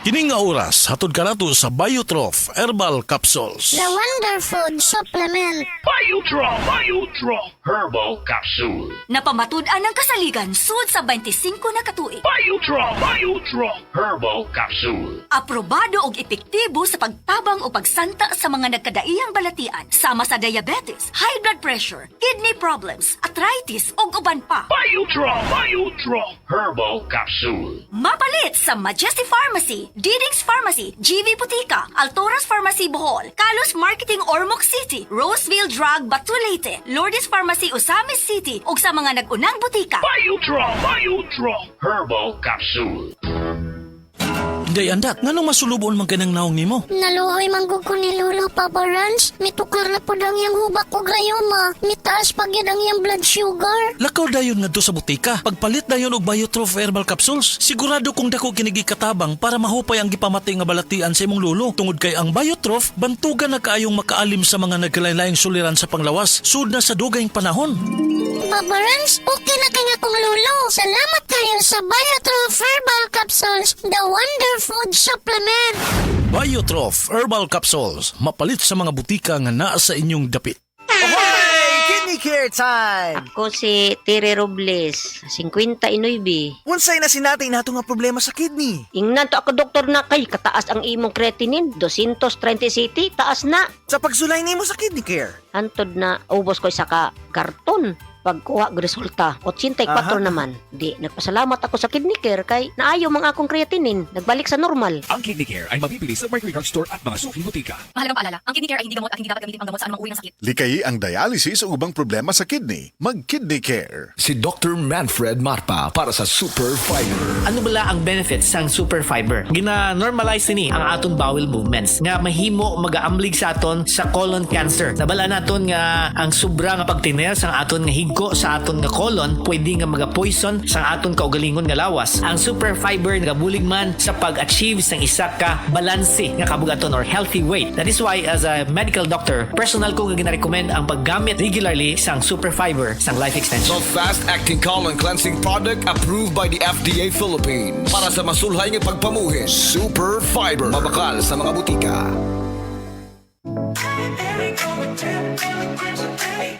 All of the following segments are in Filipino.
Kining nga oras hatod kanato sa Biotrof Herbal Capsules. The Wonder Food Supplement. Biotrop Herbal Capsule. Napamatud-an ng kasaligan sud sa 25 na katuig. Biotrop Herbal Capsule. Aprobado og epektibo sa pagtabang o pagsanta sa mga nagkadaiyang balatian sama sa diabetes, high blood pressure, kidney problems, arthritis ug uban pa. Biotrop Herbal Capsule. Mapalit sa Majesty Pharmacy, Diding's Pharmacy, GV Butika, Altoras Pharmacy Bohol, Kalos Marketing Ormoc City, Roseville Drug Batulete, Lourdes Pharmacy Osamis City ug sa mga nag-unang butika. Biotrop Herbal Capsule. Day andak, nganong masulubon man kanang naong nimo? Naluoy manggug ko ni Lolo Papa Rans. Mitukar na po ang iyang hubak ko grayoma. Mitaas pag yan ang iyang blood sugar. Lakaw dayon ngadto sa butika. Pagpalit dayon og Biotrof Herbal Capsules, sigurado kung dako kinigi katabang para mahupay ang gipamatay nga balatian sa imong lulo. Tungod kay ang Biotrof bantugan na kaayong makaalim sa mga nagkalain-laing suliran sa panglawas sud na sa dugayng panahon. Papa Rans, okay na kaya kong Lolo. Salamat kayo sa Biotrof Herbal Capsules. The Wonder Food Supplement. Biotrof Herbal Capsules, mapalit sa mga butika nga naa sa inyong dapit. Ahoy! Kidney care time! Ako si Tere Robles, 59. Unsay na sinatay nato nga problema sa kidney? Ingnan to ako doktor na kay kataas ang imong creatinine, 230 city, taas na. Sa pagsulay nimo sa kidney care. Hantod na ubos ko isa ka karton. Pagkuha og resulta, 84 Aha. naman. Di, nagpasalamat ako sa kidney care kay naayo mga akong creatinine, nagbalik sa normal. Ang Kidney Care ay mabibili sa Mercury Drug Store at mga suking butika. Mahalagang paalala, ang kidney care ay hindi gamot at hindi dapat gamitin pang gamot sa anumang uri ng sakit. Likayi ang dialysis o ubang problema sa kidney. Mag-Kidney Care. Si Dr. Manfred Marpa para sa Super Fiber. Ano bala ang benefits sang super fiber? Gina-normalize ni ang aton bowel movements nga mahimo magaamlig sa aton sa colon cancer. Nabala naton nga ang sobra nga pagtiner sang aton nga higko sa aton nga colon pwede nga maga-poison sa aton kaugalingon nga lawas. Ang super fiber nagabulig man sa pag-achieve sang isa ka balanse nga kabugaton or healthy weight. That is why as a medical doctor, personal ko nga gina-recommend ang paggamit regularly sang super fiber sang life extension. The fast-acting colon cleansing product approved by the FDA Philippines. Para sa masulhay ng pagpamuhin, Super Fiber. Mabakal sa mga butika.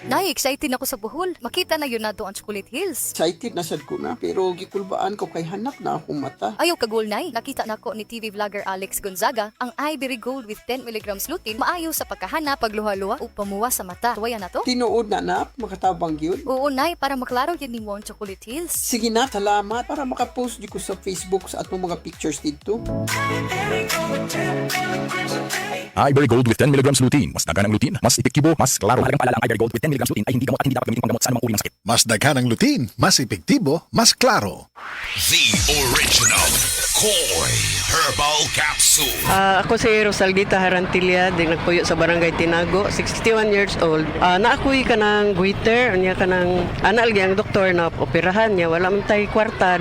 Nay, excited ako sa Bohol. Makita na yun na doon ang Chocolate Hills. Excited na sad ko na, pero gikulbaan ko kay hanak na akong mata. Ayaw kagol, Nay. Nakita na ko ni TV vlogger Alex Gonzaga ang Ivory Gold with 10 mg lutein maayo sa pagkahanap, pagluha-luha o pamuwa sa mata. Tuwaya na to? Tinuod na, makatabang yun. Oo, Nay, para maklaro yun ni mo ang Chocolate Hills. Sige na, salamat para makapost di ko sa Facebook sa atong mga pictures dito. Ivory Gold with 10 mg lutein. Mas dagan ang lutein, mas epektibo, mas klaro. Mahalagang paalala, ang Ivory Gold with 10 mg lutein ay hindi gamot at hindi dapat gamitin panggamot sa anumang uri ng sakit. Mas daghan ang lutein, mas epektibo, mas klaro. The Original Koi Herbal Capsule. Ako si Rosaldita Harantilla, din nagpuyo sa Barangay Tinago, 61 years old. Naakuy ka ng goiter, niya ka ng analgi ang doktor na operahan niya, wala man tayo kwarta.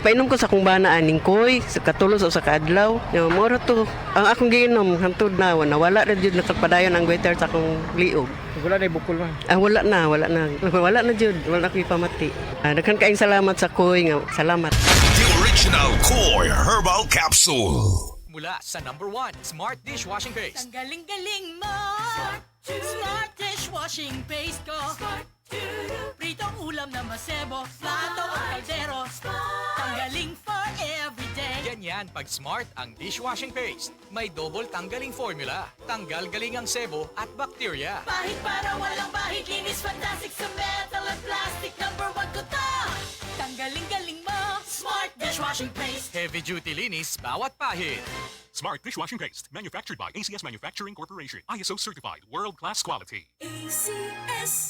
Painom ko sa kung banaan ng koy, sa katulos o sa kadlaw. Moro to, ang akong giinom, hantod na, wala rin yun nakapadayon ang goiter sa akong liog. Wala na bukol man. Wala na. Wala na jud, wala na ko'y pamati. Daghan kaayong salamat sa koy nga, salamat. The Original Koi Herbal Capsule. Mula sa #1 Smart Dishwashing Paste. Ang galing-galing mo! Smart dishwashing paste ko. Pritong ulam na masebo, plato o kaldero. Tanggaling for everyday. Ganyan pag Smart ang dishwashing paste. May double tanggaling formula. Tanggal galing ang sebo at bakterya. Bahid para walang bahid, linis fantastic sa metal at plastic. #1 ko to! Tanggaling-galing mo! Smart dishwashing paste. Heavy duty linis bawat pahid. Smart Dishwashing Paste. Manufactured by ACS Manufacturing Corporation. ISO certified. World-class quality.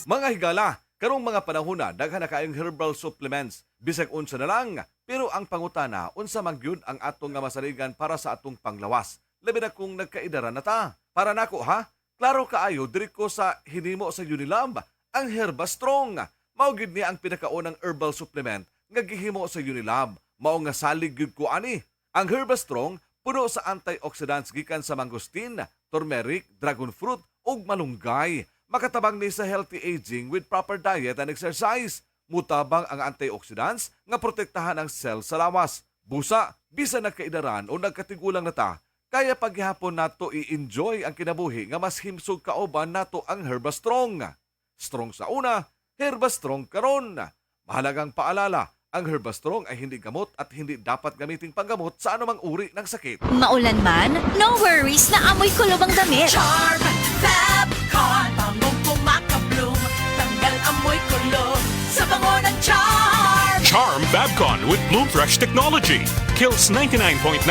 Mga higala, karong mga panahon na daghan na kaayong herbal supplements. Bisag unsa na lang, pero ang pangutana unsa man gyud ang atong nga masaligan para sa atong panglawas. Labi na kung nagkaidara na ta. Para nako ha, klaro kaayo diri ko sa hinimo sa Unilab, ang Herba Strong. Mao gyud ni ang pinakaunang herbal supplement nga gihimo sa Unilab. Mao nga salig gyud ko ani. Ang Herba Strong puno sa antioxidants gikan sa mangosteen, turmeric, dragon fruit ug malunggay. Makatabang ni sa healthy aging with proper diet and exercise. Mutabang ang antioxidants nga protektahan ang cell sa lawas. Busa, Bisa nagkaidaran o nagkatigulang na ta, kaya paghihapon nato i-enjoy ang kinabuhi nga mas himsog kaoban nato ang Herbastrong. Strong sa una, Herbastrong karon. Mahalagang paalala, ang Herbastrong ay hindi gamot at hindi dapat gamiting panggamot sa anumang uri ng sakit. Maulan man, no worries na amoy kulob ang damit. Charm Fabcon, bangong kumakabloom, tanggal amoy kulob sa bango ng Charm. Charm Fabcon with Bloom Fresh technology kills 99.9%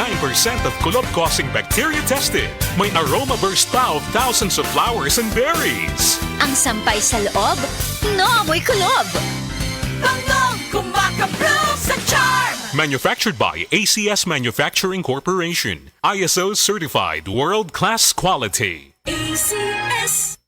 of kulob-causing bacteria tested. May aroma burst pa of thousands of flowers and berries. Ang sampay sa loob, no amoy kulob. Bangong kumakabloom sa Charm. Manufactured by ACS Manufacturing Corporation. ISO certified world-class quality. ACS.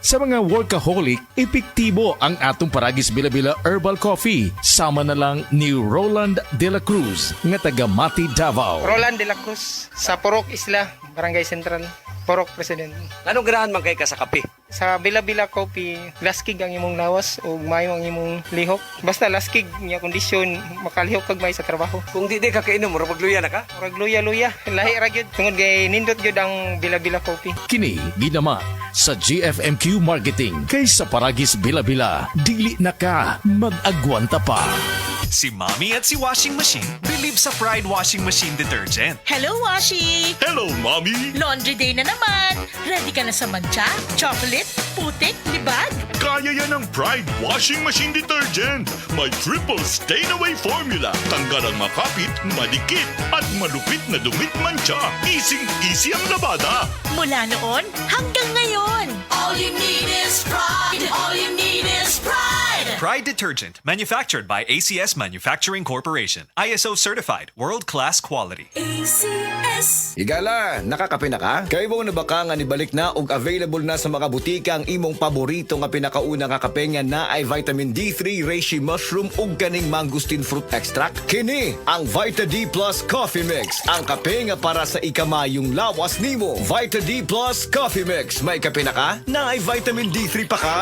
Sa mga workaholic, epektibo ang atong Paragis Bila-Bila Herbal Coffee. Sama na lang ni Roland De La Cruz, nga taga Mati, Davao. Roland De La Cruz, sa Purok Isla, Barangay Central, Purok President. Anong ganahan man kay ka sa kape? Sa Bila-Bila Coffee, laskig ang imong lawas o mayo ang imong lihok. Basta laskig niya kondisyon, makalihok kag may sa trabaho. Kung di ka kainom, murag magluya na ka? Murag luya-luya, lahi ra gyud. Tungod kay nindot gyud ang Bila-Bila Coffee. Kini ginamat sa GFMQ Marketing. Kay sa Paragis Bila-Bila, dili na ka mag-agwanta pa. Si Mommy at si Washing Machine believe sa Pride Washing Machine Detergent. Hello, Washi! Hello, Mommy! Laundry day na naman. Ready ka na sa mancha, chocolate, putik, libag? Kaya yan ang Pride Washing Machine Detergent. May triple stain-away formula. Tanggal ang makapit, madikit, at malupit na dumit mancha. Easy-easy ang labada. Mula noon hanggang ngayon. All you need is pride. All you need is pride. Pride Detergent, manufactured by ACS Manufacturing Corporation. ISO certified, world-class quality. ACS. Higala, nakakape na ka? Kay mo na baka nga nibalik na og available na sa mga butika ang imong paborito nga pinakauna nga kape nga na ay vitamin D3, reishi mushroom ug kaning mangosteen fruit extract? Kini ang Vita D Plus Coffee Mix. Ang kape nga para sa ikamayong lawas nimo. Vita D Plus Coffee Mix. May kape na ka? Na ay vitamin D3 pa ka.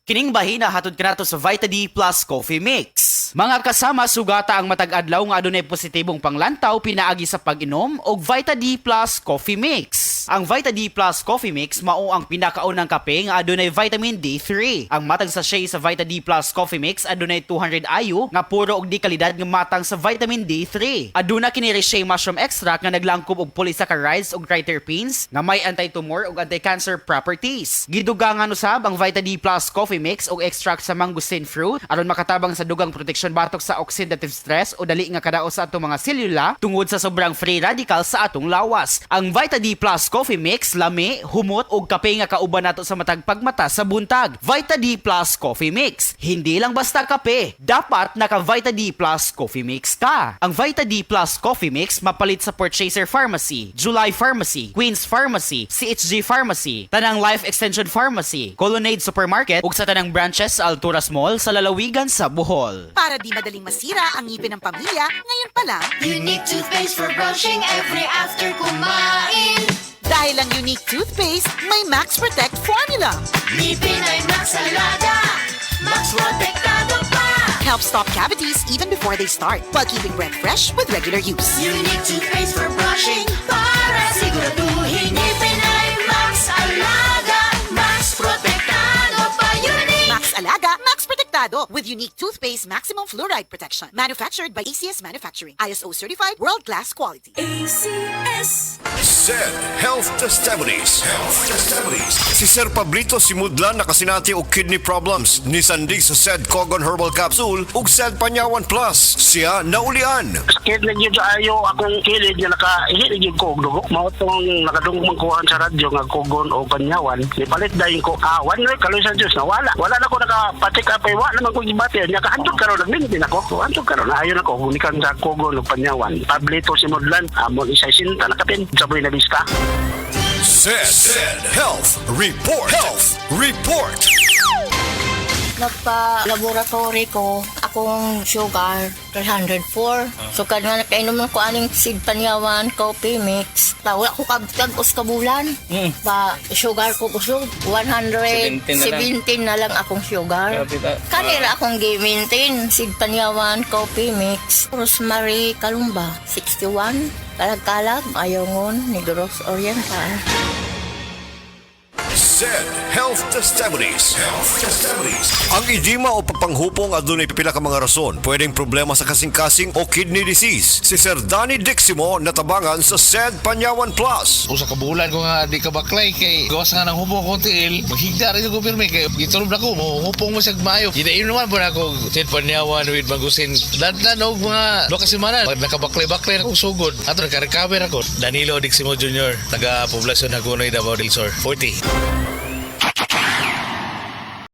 Kining bahina hatod kanato sa Vita D Plus Coffee Mix. Mga kasama, sugata ang matag-adlaw nga adunay positibong panglantaw pinaagi sa pag-inom og Vita D Plus Coffee Mix. Ang Vita D Plus Coffee Mix mao ang pinakaunang kape nga adunay vitamin D3. Ang matang sachet sa Vita D Plus Coffee Mix adunay 200 IU nga puro og di kalidad nga matang sa vitamin D3. Aduna kini reishi mushroom extract nga naglangkob og polysaccharides ug triterpenes nga may anti-tumor ug anti-cancer properties. Gidugangan usab ang Vita D Plus Coffee Mix og extract sa mangosteen fruit aron makatabang sa dugang protection batok sa oxidative stress o dali nga kadaot sa atong mga selula tungod sa sobrang free radical sa atong lawas. Ang Vita D Plus Coffee Mix lami, humot ug kape nga kauban nato sa matag pagmata sa buntag. Vita D Plus Coffee Mix, hindi lang basta kape, dapat naka Vita D Plus Coffee Mix ka. Ang Vita D Plus Coffee Mix mapalit sa Purchaser Pharmacy, July Pharmacy, Queen's Pharmacy, CHG Pharmacy, Tanang Life Extension Pharmacy, Colonnade Supermarket ug sa tanang branches sa Alturas Mall sa lalawigan sa Bohol. Para di madaling masira ang ngipin ng pamilya, ngayon pa lang, Unique toothpaste for brushing every after kumain. dahil ang Unique toothpaste may Max Protect formula. Ngipin ay Max Alaga, Max Protektado pa. Helps stop cavities even before they start, while keeping breath fresh with regular use. Unique toothpaste for brushing para siguraduhin ngipin ay Max Alaga, Max Protektado pa. Unique Max Alaga, Max Protektado with Unique toothpaste maximum fluoride protection. Manufactured by ACS Manufacturing. ISO certified world-class quality. ACS. SED Health Testimonies. Si Sir Pablito Simudlan nakasinati og kidney problems ni sandig sa SED Cogon Herbal Capsule ug SED Panyawan Plus. Siya naulian. Sakit na yun ayo akong kilid nga nakahilig yung kog dugo. Mao tong nakadungog kuhaan sa radyo nga Cogon o Panyawan. Ipalit dayon ko one week kaloy sa Diyos na wala na ko nakapatik apay wa naman ko gibati nya kahantod karon nagmintin ako. Antod karon ayo na ko hunikan sa Cogon o Panyawan. Pablito Simudlan amon isa sinta na kapin saboy na lista. SED Health Report. Nagpa-laboratory ko. Ako akong sugar 304. So kada nakainom ko aning Sid Panyawan coffee mix. Wala ko kabutag kabulan. Ba sugar ko kusog 117 na lang akong sugar. Kanira akong gi-maintain Sid Panyawan coffee mix. Rosemary Kalumba 61. Kalag-kalag ayongon Negros Oriental. SED Health Testimonies. Ang edema o pagpanghupong adunay pipila ka mga rason. Pwedeng problema sa kasing-kasing o kidney disease. Si Sir Danny Diximo natabangan sa SED Panyawan Plus. Usa ka bulan ko nga di ka baklay kay gawas nga ng hupong ko tiil. Maghigda rin ko pirmi kay gitulob na ko mo hupong mo sa mayo. Gidayon naman po na ako SED Panyawan with Magusin. Dandan og mga 2 semana nakabaklay-baklay na kong sugod. Ato naka-recover ako. Danilo Diximo Jr. Taga Poblasyon Hagonoy, Davao del Sur 40.